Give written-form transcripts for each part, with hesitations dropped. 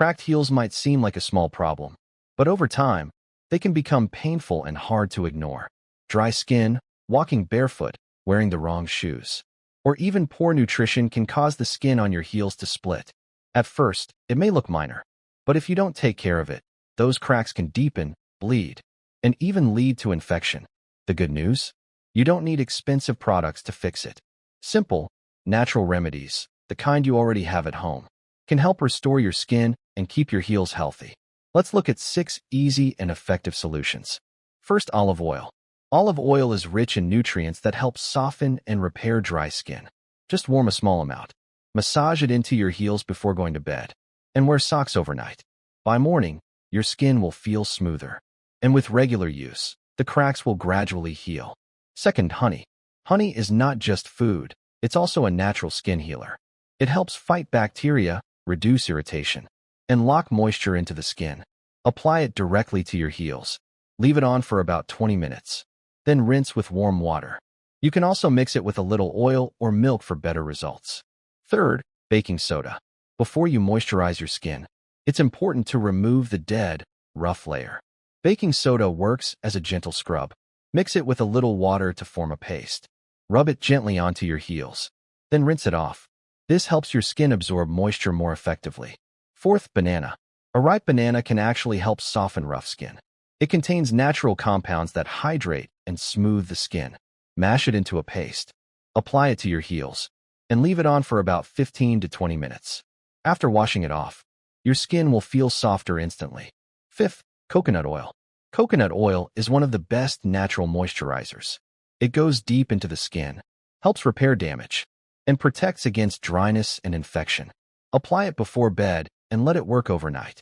Cracked heels might seem like a small problem, but over time, they can become painful and hard to ignore. Dry skin, walking barefoot, wearing the wrong shoes, or even poor nutrition can cause the skin on your heels to split. At first, it may look minor, but if you don't take care of it, those cracks can deepen, bleed, and even lead to infection. The good news? You don't need expensive products to fix it. Simple, natural remedies, the kind you already have at home, can help restore your skin and keep your heels healthy. Let's look at 6 easy and effective solutions. First, olive oil. Olive oil is rich in nutrients that help soften and repair dry skin. Just warm a small amount. Massage it into your heels before going to bed, and wear socks overnight. By morning, your skin will feel smoother, and with regular use, the cracks will gradually heal. Second, honey. Honey is not just food, it's also a natural skin healer. It helps fight bacteria, reduce irritation, and lock moisture into the skin. Apply it directly to your heels. Leave it on for about 20 minutes. Then rinse with warm water. You can also mix it with a little oil or milk for better results. Third, baking soda. Before you moisturize your skin, it's important to remove the dead, rough layer. Baking soda works as a gentle scrub. Mix it with a little water to form a paste. Rub it gently onto your heels, then rinse it off. This helps your skin absorb moisture more effectively. Fourth, banana. A ripe banana can actually help soften rough skin. It contains natural compounds that hydrate and smooth the skin. Mash it into a paste. Apply it to your heels, and leave it on for about 15 to 20 minutes. After washing it off, your skin will feel softer instantly. Fifth, coconut oil. Coconut oil is one of the best natural moisturizers. It goes deep into the skin, helps repair damage, and protects against dryness and infection. Apply it before bed and let it work overnight.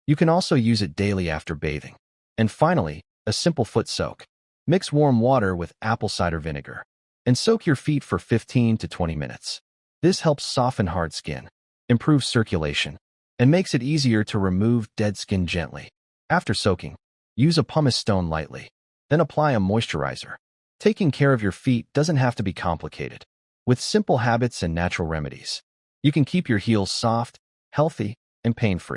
You can also use it daily after bathing. And finally, a simple foot soak. Mix warm water with apple cider vinegar and soak your feet for 15 to 20 minutes. This helps soften hard skin, improves circulation, and makes it easier to remove dead skin gently. After soaking, use a pumice stone lightly, then apply a moisturizer. Taking care of your feet doesn't have to be complicated. With simple habits and natural remedies, you can keep your heels soft, healthy, and pain-free.